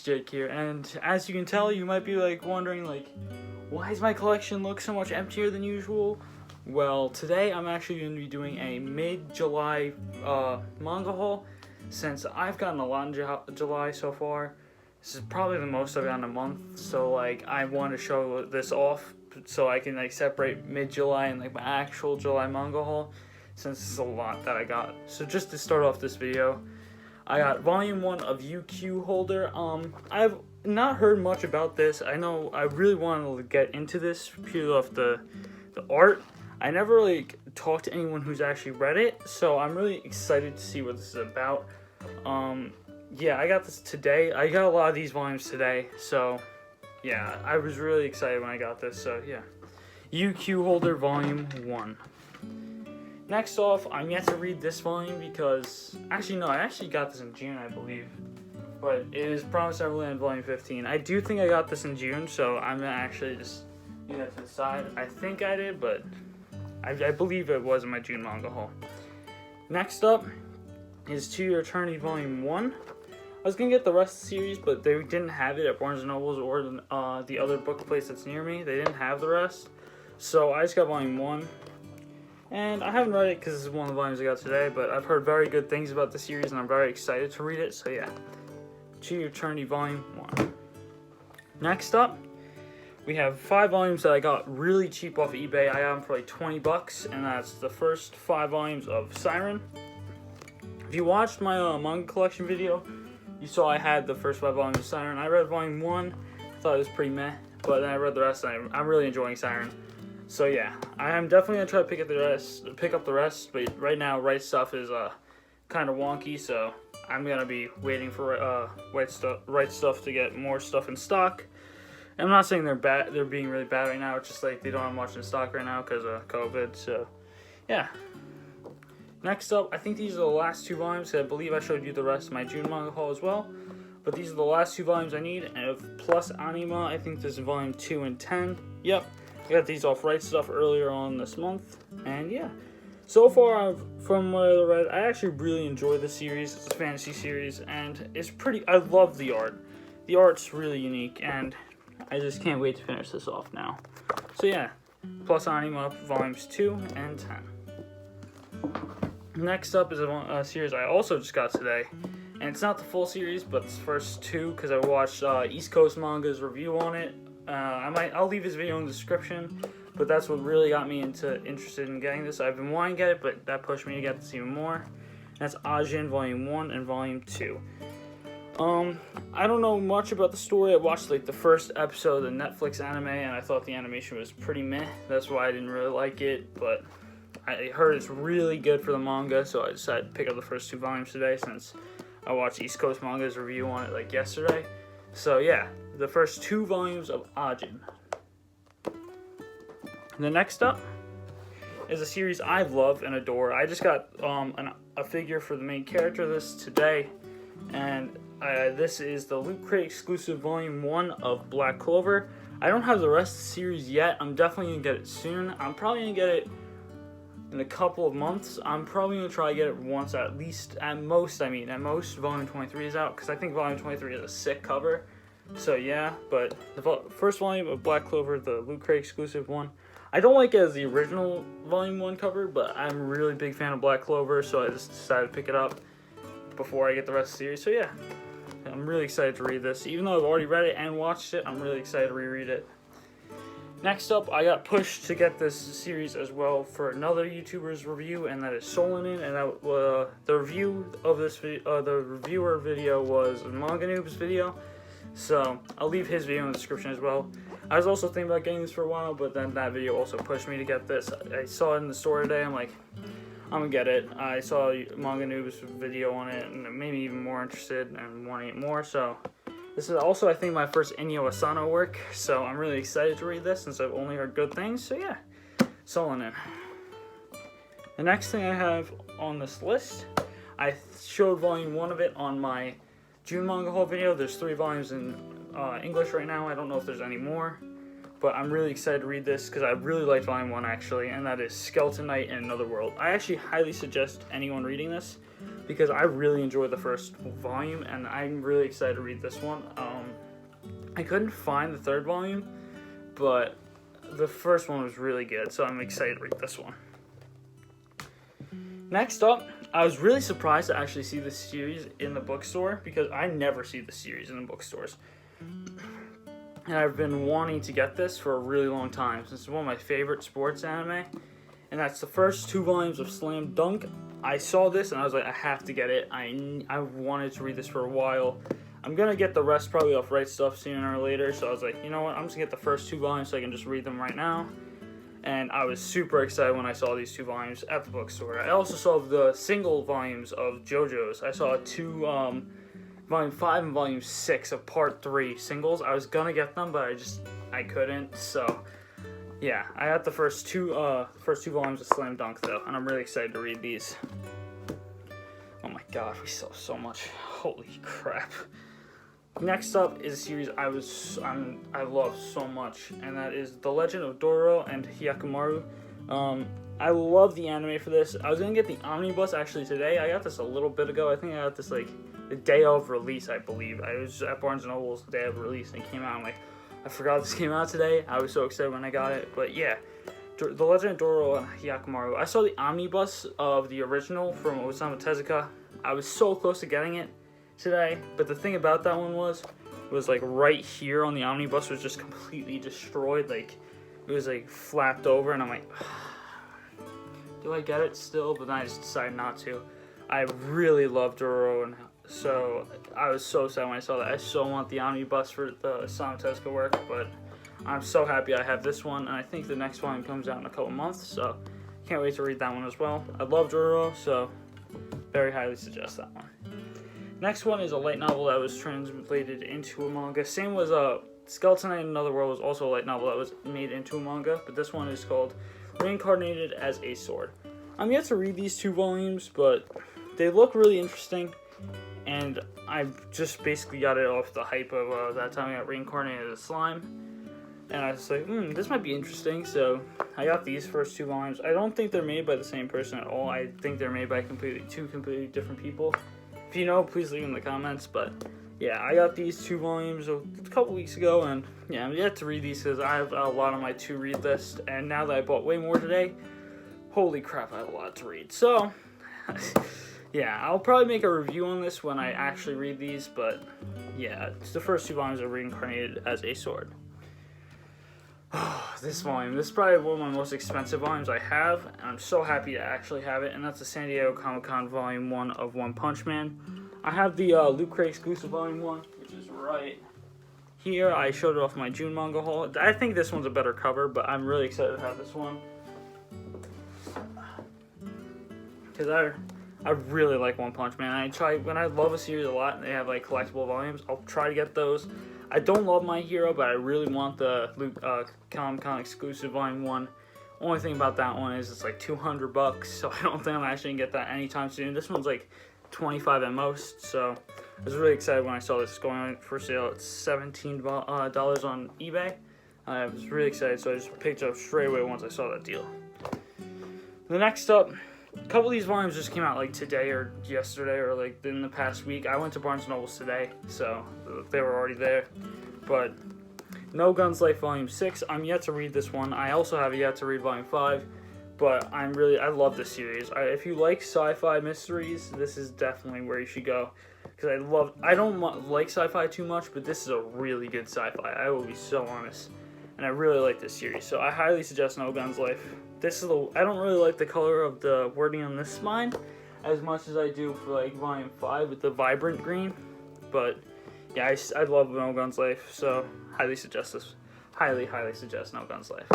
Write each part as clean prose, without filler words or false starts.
Jake here, and as you can tell, you might be wondering why does my collection look so much emptier than usual? Well, today I'm actually going to be doing a mid-July manga haul, since I've gotten a lot in July so far. This is probably the most I've gotten in a month, so I want to show this off so I can separate mid-July and my actual July manga haul, since it's a lot that I got. So just to start off this video, I got volume 1 of UQ Holder. I've not heard much about this. I know I really wanted to get into this purely off the art. I never really talked to anyone who's actually read it, so I'm really excited to see what this is about. Yeah, I got this today. I got a lot of these volumes today, so yeah, I was really excited when I got this, so yeah. UQ Holder Volume 1. Next off, I'm yet to read this volume because, actually no, I actually got this in June, I believe. But it is Promised Neverland Volume 15. I do think I got this in June, so I'm going to actually just do that to the side. I think I did, but I believe it was in my June manga haul. Next up is To Your Eternity Volume 1. I was going to get the rest of the series, but they didn't have it at Barnes & Noble's or the other book place that's near me. They didn't have the rest. So I just got Volume 1. And I haven't read it because this is one of the volumes I got today, but I've heard very good things about the series and I'm very excited to read it, so yeah. To Your Eternity Volume 1. Next up, we have 5 volumes that I got really cheap off eBay. I got them for $20, and that's the first 5 volumes of Siren. If you watched my manga collection video, you saw I had the first 5 volumes of Siren. I read Volume 1, thought it was pretty meh, but then I read the rest and I'm really enjoying Siren. So yeah, I am definitely gonna try to pick up the rest, but right now Right Stuff is kind of wonky, so I'm gonna be waiting for Right Stuff to get more stuff in stock. I'm not saying they're bad; they're being really bad right now. It's just they don't have much in stock right now because of COVID. So yeah. Next up, I think these are the last 2 volumes. I believe I showed you the rest of my June manga haul as well, but these are the last 2 volumes I need. And of Plus Anima, I think this is volume 2 and 10. Yep. I got these off Right Stuff earlier on this month, and yeah. So far, from what I read, I actually really enjoy the series. It's a fantasy series, and it's pretty. I love the art. The art's really unique, and I just can't wait to finish this off now. So yeah, Plus Anima volumes 2 and 10. Next up is a series I also just got today, and it's not the full series, but it's the first 2 because I watched East Coast Manga's review on it. I'll leave his video in the description, but that's what really got me interested in getting this. I've been wanting to get it, but that pushed me to get this even more. That's Ajin Volume 1 and Volume 2. I don't know much about the story. I watched the first episode of the Netflix anime, and I thought the animation was pretty meh. That's why I didn't really like it, but I heard it's really good for the manga, so I decided to pick up the first 2 volumes today since I watched East Coast Manga's review on it yesterday. So yeah, the first 2 volumes of Ajin. The next up is a series I love and adore. I just got a figure for the main character of this today, and this is the Loot Crate exclusive Volume 1 of Black Clover. I don't have the rest of the series yet. I'm definitely going to get it soon. I'm probably going to get it in a couple of months. I'm probably going to try to get it once at least. At most, Volume 23 is out, because I think Volume 23 is a sick cover. So yeah, but the first volume of Black Clover, the Loot Crate exclusive one, I don't like it as the original Volume 1 cover, but I'm a really big fan of Black Clover, so I just decided to pick it up before I get the rest of the series. So yeah, I'm really excited to read this. Even though I've already read it and watched it, I'm really excited to reread it. Next up, I got pushed to get this series as well for another YouTuber's review, and that is Solonin. And the review of this the reviewer video was Manga Noob's video, so I'll leave his video in the description as well. I was also thinking about getting this for a while, but then that video also pushed me to get this. I saw it in the store today. I'm like, I'm gonna get it. I saw Manga Noob's video on it, and it made me even more interested and wanting it more. So this is also, I think, my first Inyo Asano work, so I'm really excited to read this since I've only heard good things. So yeah, Solonin. The next thing I have on this list, I showed Volume 1 of it on my June manga haul video. There's 3 volumes in English right now. I don't know if there's any more, but I'm really excited to read this because I really liked Volume 1 actually, and that is Skeleton Knight in Another World. I actually highly suggest anyone reading this because I really enjoyed the first volume, and I'm really excited to read this one. I couldn't find the third volume, but the first one was really good, so I'm excited to read this one. Next up, I was really surprised to actually see this series in the bookstore, because I never see the series in the bookstores. And I've been wanting to get this for a really long time, since it's one of my favorite sports anime. And that's the first 2 volumes of Slam Dunk. I saw this and I was like, I have to get it. I wanted to read this for a while. I'm going to get the rest probably off Right Stuff sooner or later. So I was like, you know what, I'm just going to get the first 2 volumes so I can just read them right now. And I was super excited when I saw these 2 volumes at the bookstore. I also saw the single volumes of JoJo's. I saw volume 5 and volume 6 of part 3 singles. I was going to get them, but I couldn't. So yeah, I got the first two volumes of Slam Dunk though, and I'm really excited to read these. Oh my god, we saw so much. Holy crap. Next up is a series I love so much, and that is The Legend of Dororo and Hyakumaru. I love the anime for this. I was gonna get the omnibus actually today. I got this a little bit ago. I think I got this like the day of release, I believe. I was at Barnes & Noble's the day of release, and it came out. I'm like, I forgot this came out today. I was so excited when I got it. But yeah, The Legend of Dororo and Hyakumaru. I saw the omnibus of the original from Osamu Tezuka. I was so close to getting it today, but the thing about that one was like right here on the omnibus was just completely destroyed. Like it was like flapped over, and I'm like, do I get it still? But then I just decided not to. I really love Dororo, and so I was so sad when I saw that. I so want the omnibus for the Osamu Tezuka work, but I'm so happy I have this one, and I think the next one comes out in a couple months, so can't wait to read that one as well. I love Dororo, so very highly suggest that one. Next one is a light novel that was translated into a manga. Same was Skeleton Knight in Another World was also a light novel that was made into a manga, but this one is called Reincarnated as a Sword. I'm yet to read these 2 volumes, but they look really interesting, and I just basically got it off the hype of that time I got reincarnated as a slime, and I was like, this might be interesting, so I got these first 2 volumes. I don't think they're made by the same person at all. I think they're made by two completely different people. If you know, please leave in the comments, but yeah, I got these 2 volumes a couple weeks ago, and yeah, I'm yet to read these because I have a lot on my to-read list, and now that I bought way more today, holy crap, I have a lot to read. So, yeah, I'll probably make a review on this when I actually read these, but yeah, it's the first 2 volumes of Reincarnated as a Sword. This volume, this is probably one of my most expensive volumes I have, and I'm so happy to actually have it, and that's the San Diego Comic-Con Volume 1 of One Punch Man. I have the Loot Crate exclusive Volume 1, which is right here. I showed it off my June manga haul. I think this one's a better cover, but I'm really excited to have this one, because I really like One Punch Man. When I love a series a lot and they have like collectible volumes, I'll try to get those. I don't love My Hero, but I really want the Comic-Con exclusive Volume 1. Only thing about that one is it's like $200, so I don't think I'm actually going to get that anytime soon. This one's like $25 at most, so I was really excited when I saw this going on for sale. It's $17 on eBay. I was really excited, so I just picked it up straight away once I saw that deal. The next up, a couple of these volumes just came out like today or yesterday or like in the past week. I went to Barnes & Noble's today, so they were already there. But No Guns Life Volume 6, I'm yet to read this one. I also have yet to read Volume 5, but I love this series. If you like sci-fi mysteries, this is definitely where you should go. Because I don't like sci-fi too much, but this is a really good sci-fi. I will be so honest. And I really like this series, so I highly suggest No Guns Life. I don't really like the color of the wording on this spine as much as I do for like Volume 5 with the vibrant green. But yeah, I love No Guns Life, so highly suggest this. Highly suggest No Guns Life.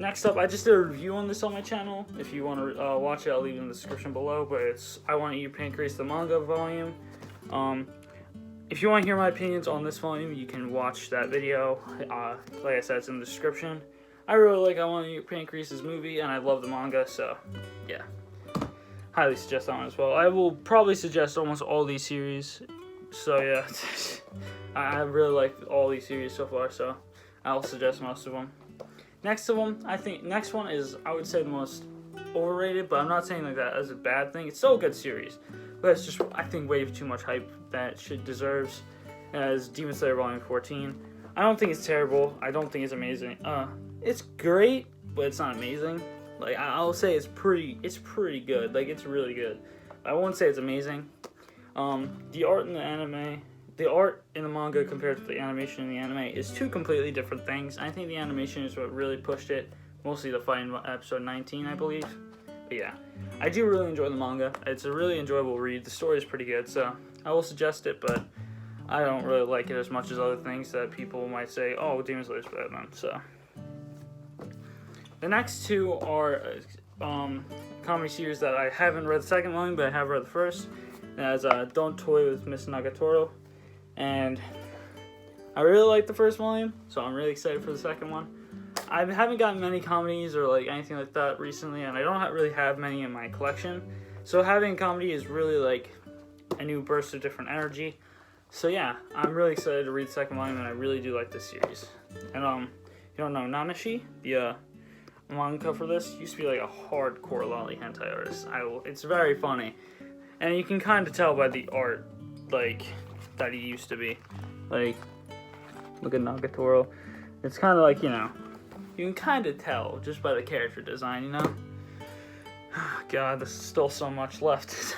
Next up, I just did a review on this on my channel. If you want to watch it, I'll leave it in the description below. But it's I Want to Eat Your Pancreas, the manga volume. If you want to hear my opinions on this volume, you can watch that video. Like I said, it's in the description. I really like I Want to Eat Your Pancreas' movie, and I love the manga, so yeah. Highly suggest that one as well. I will probably suggest almost all these series, so yeah. I really like all these series so far, so I'll suggest most of them. Next one is, I would say, the most overrated, but I'm not saying like that as a bad thing. It's still a good series, but it's just, I think, way too much hype that shit deserves. As Demon Slayer Volume 14, I don't think it's terrible. I don't think it's amazing. It's great, but it's not amazing. Like, I'll say it's pretty good. Like, it's really good. I won't say it's amazing. The art in the manga compared to the animation in the anime is two completely different things. I think the animation is what really pushed it, mostly the fight in episode 19, I believe. But yeah, I do really enjoy the manga. It's a really enjoyable read. The story is pretty good, so I will suggest it, but I don't really like it as much as other things that people might say, oh, Demon Slayer is better than. So the next two are comedy series that I haven't read the second one, but I have read the first. As Don't Toy with Miss Nagatoro, and I really like the first volume, so I'm really excited for the second one. I haven't gotten many comedies or like anything like that recently, and I don't really have many in my collection, so having a comedy is really like a new burst of different energy. So yeah, I'm really excited to read the second volume, and I really do like this series. And you don't know, Nanashi, the manga for this, used to be like a hardcore lolly hentai artist. It's very funny. And you can kind of tell by the art, like, that he used to be. Like, look at Nagatoro. It's kind of like, you know, you can kind of tell just by the character design, you know? God, there's still so much left.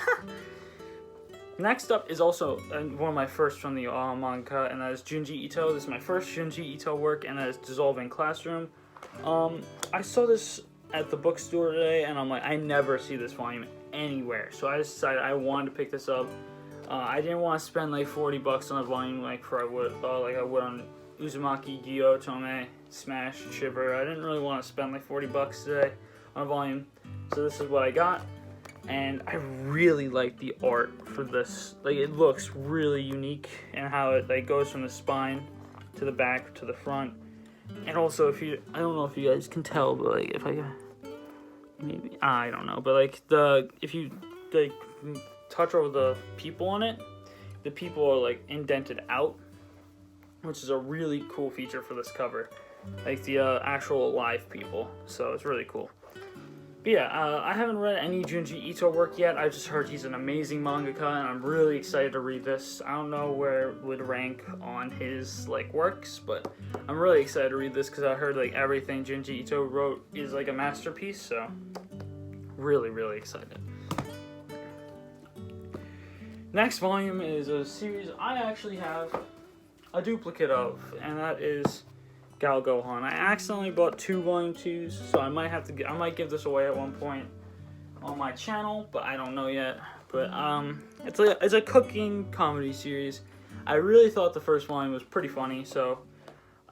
Next up is also one of my first from the manga, and that is Junji Ito. This is my first Junji Ito work, and that is Dissolving Classroom. I saw this at the bookstore today, and I'm like, I never see this volume anywhere, so I decided I wanted to pick this up. I didn't want to spend like $40 on a volume like I would on Uzumaki, Gyo, Tome, Smash, Shiver. I didn't really want to spend like $40 today on a volume, so this is what I got, and I really like the art for this. Like, it looks really unique, and how it like goes from the spine to the back to the front, and also I don't know if you guys can tell, but like if I maybe, I don't know, but like if you like touch over the people on it, the people are like indented out, which is a really cool feature for this cover, like the actual live people, so it's really cool. But yeah, I haven't read any Junji Ito work yet. I just heard he's an amazing mangaka, and I'm really excited to read this. I don't know where it would rank on his like works, but I'm really excited to read this because I heard like everything Junji Ito wrote is like a masterpiece, so really, really excited. Next volume is a series I actually have a duplicate of, and that is Gal Gohan. I accidentally bought 2 volume 2s, so I might give this away at one point on my channel, but I don't know yet. But it's a cooking comedy series. I really thought the first volume was pretty funny, so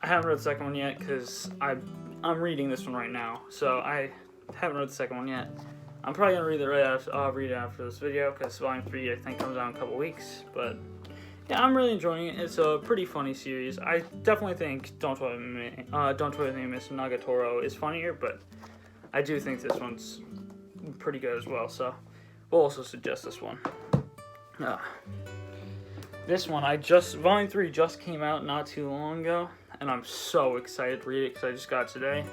I haven't read the second one yet because I'm reading this one right now, so I haven't read the second one yet. I'm probably gonna read it right after. I'll read it after this video because volume 3 I think comes out in a couple weeks, but. Yeah, I'm really enjoying it. It's a pretty funny series. I definitely think Don't Toy With Me, Miss Nagatoro is funnier, but I do think this one's pretty good as well, so we'll also suggest this one. This one, Volume 3 just came out not too long ago, and I'm so excited to read it because I just got it today.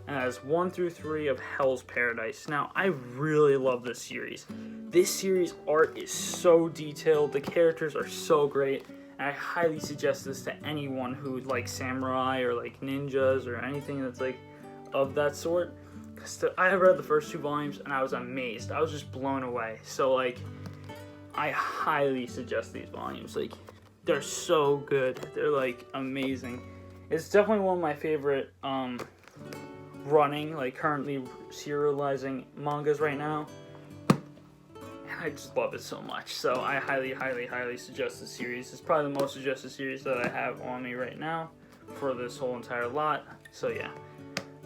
And that is 1 through 3 of Hell's Paradise. Now, I really love this series. This series art is so detailed, the characters are so great, and I highly suggest this to anyone who likes samurai or like ninjas or anything that's like of that sort. Because I have read the first 2 volumes and I was amazed. I was just blown away. So like, I highly suggest these volumes. Like, they're so good. They're like amazing. It's definitely one of my favorite currently serializing mangas right now. I just love it so much, so I highly, highly, highly suggest this series. It's probably the most suggested series that I have on me right now for this whole entire lot. So yeah,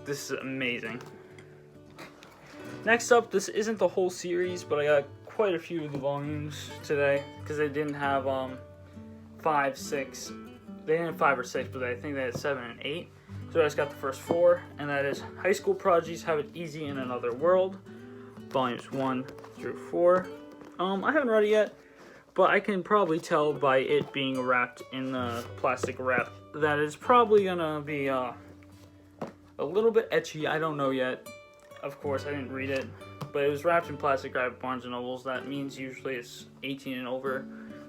this is amazing. Next up, this isn't the whole series, but I got quite a few of the volumes today because they didn't have 5, 6. They didn't have 5 or 6, but I think they had 7 and 8. So I just got the first 4, and that is High School Prodigies Have It Easy in Another World, volumes 1 through 4. I haven't read it yet, but I can probably tell by it being wrapped in the plastic wrap that it's probably gonna be a little bit ecchi. I don't know yet. of course, I didn't read it, but it was wrapped in plastic wrap at Barnes & Nobles. That means usually it's 18 and over.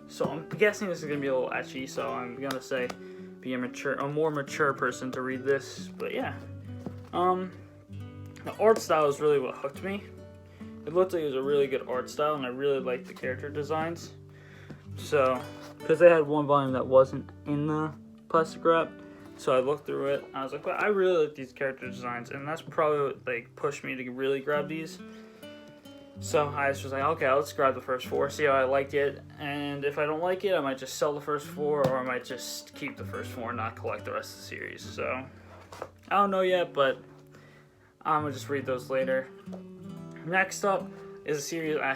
So I'm guessing this is going to be a little etchy, so I'm going to say be a more mature person to read this. But yeah. The art style is really what hooked me. It looked like it was a really good art style, and I really liked the character designs. So, because they had one volume that wasn't in the plastic wrap, so I looked through it. I was like, well, I really like these character designs, and that's probably what like pushed me to really grab these. So I just was like, okay, let's grab the first 4, see how I liked it, and if I don't like it, I might just sell the first 4, or I might just keep the first 4 and not collect the rest of the series. So I don't know yet, but I'm gonna just read those later. Next up is a series I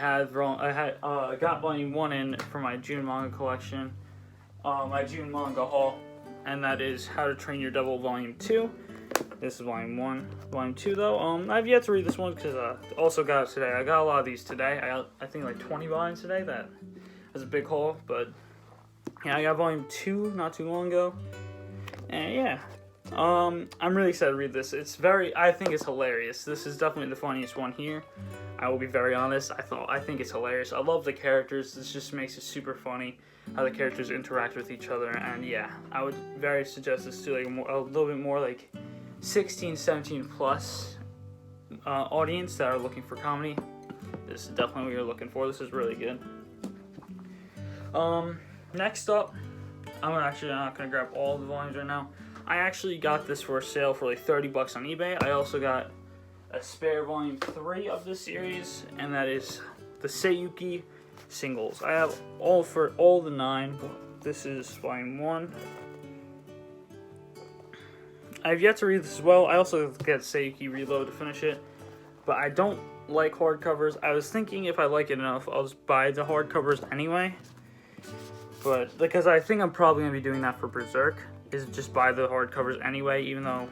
got volume 1 in for my June manga collection, my June manga haul, and that is How to Train Your Devil Volume 2. This is volume 1. Volume 2 though, I've yet to read this one because also got it today. I got a lot of these today. I think like 20 volumes today. That was a big haul, but yeah, I got volume 2 not too long ago, and yeah. I'm really excited to read this. I think it's hilarious. This is definitely the funniest one here. I will be very honest. I think it's hilarious. I love the characters. This just makes it super funny how the characters interact with each other. And yeah, I would very suggest this to like a little bit more like 16, 17 plus audience that are looking for comedy. This is definitely what you're looking for. This is really good. Next up, I'm not gonna grab all the volumes right now. I actually got this for a sale for like 30 bucks on eBay. I also got a spare volume 3 of this series, and that is the Seiyuki singles. I have all the 9. This is volume 1. I've yet to read this as well. I also get Seiyuki Reload to finish it, but I don't like hardcovers. I was thinking if I like it enough, I'll just buy the hardcovers anyway. But because I think I'm probably gonna be doing that for Berserk, is just buy the hardcovers anyway, even though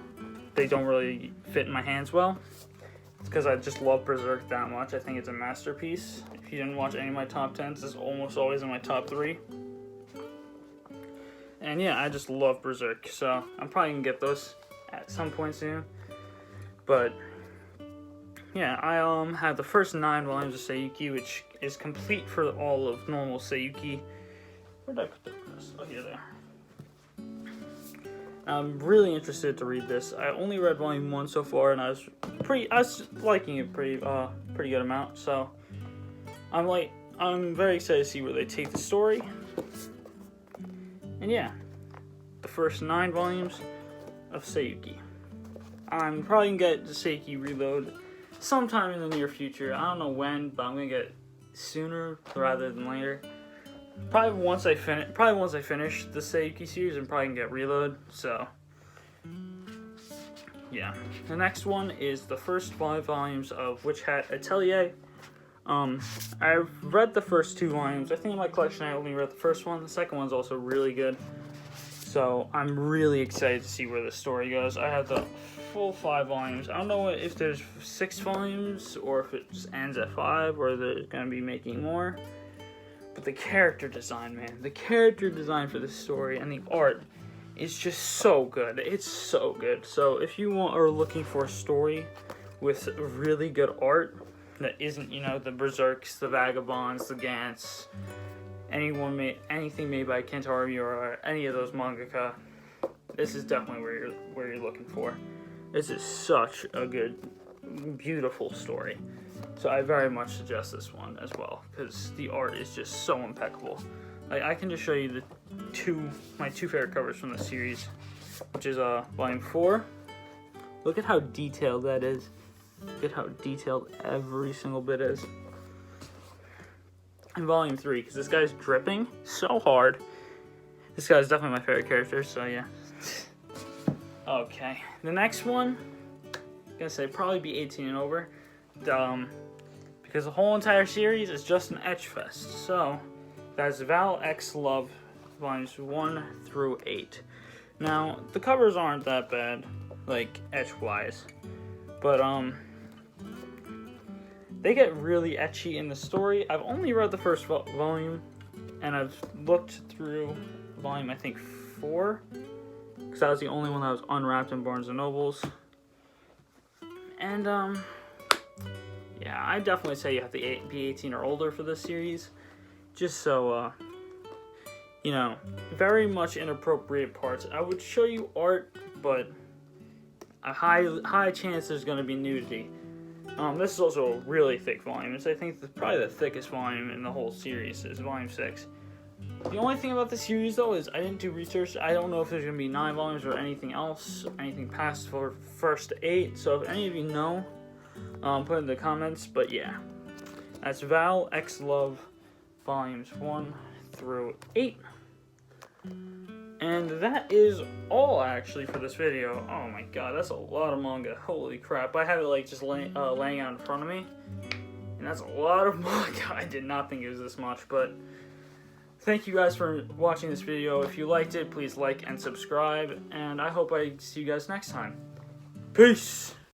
they don't really fit in my hands well. It's because I just love Berserk that much. I think it's a masterpiece. If you didn't watch any of my top 10s, it's almost always in my top 3. And yeah, I just love Berserk, so I'm probably gonna get those at some point soon. But yeah, I have the first 9 volumes of Seiyuki, which is complete for all of normal Seiyuki. Where did I put this? Oh, here, there. I'm really interested to read this. I only read volume 1 so far, and I was liking it pretty good amount. So I'm very excited to see where they take the story. And yeah, the first 9 volumes of Seiyuki. I'm probably gonna get the Seiyuki Reload sometime in the near future. I don't know when, but I'm gonna get it sooner rather than later. Probably once I finish the Seiyuki series, I'm probably gonna get Reload. So yeah, the next one is the first 5 volumes of Witch Hat Atelier. I've read the first 2 volumes. I think in my collection I only read the first one. The second one's also really good. So I'm really excited to see where the story goes. I have the full 5 volumes. I don't know if there's 6 volumes or if it just ends at 5 or they're gonna be making more. But the character design, man, the character design for this story and the art is just so good. It's so good. So if you are looking for a story with really good art that isn't, the Berserks, the Vagabonds, the Gantz, anything made by Kentaro Miura or any of those mangaka, this is definitely where you're looking for. This is such a good, beautiful story. So I very much suggest this one as well, because the art is just so impeccable. I can just show you my 2 favorite covers from the series, which is volume 4. Look at how detailed that is. Look at how detailed every single bit is. And volume 3, because this guy's dripping so hard. This guy's definitely my favorite character, so yeah. Okay, the next one, I'm gonna say probably be 18 and over. Because the whole entire series is just an etch fest. So that's Val X Love volumes 1 through 8. Now the covers aren't that bad, like etch wise, but they get really etchy in the story. I've only read the first volume, and I've looked through volume I think 4, because that was the only one that was unwrapped in Barnes & Nobles. And yeah, I definitely say you have to be 18 or older for this series. Just so, you know, very much inappropriate parts. I would show you art, but a high chance there's going to be nudity. This is also a really thick volume. I think probably the thickest volume in the whole series is volume 6. The only thing about the series, though, is I didn't do research. I don't know if there's going to be 9 volumes or anything else, anything past for first 8. So if any of you know, put in the comments. But yeah, that's Val X Love volumes 1 through 8. And that is all, actually, for this video. Oh my god, that's a lot of manga. Holy crap. I have it, like, just laying out in front of me. And that's a lot of manga. I did not think it was this much, but thank you guys for watching this video. If you liked it, please like and subscribe. And I hope I see you guys next time. Peace!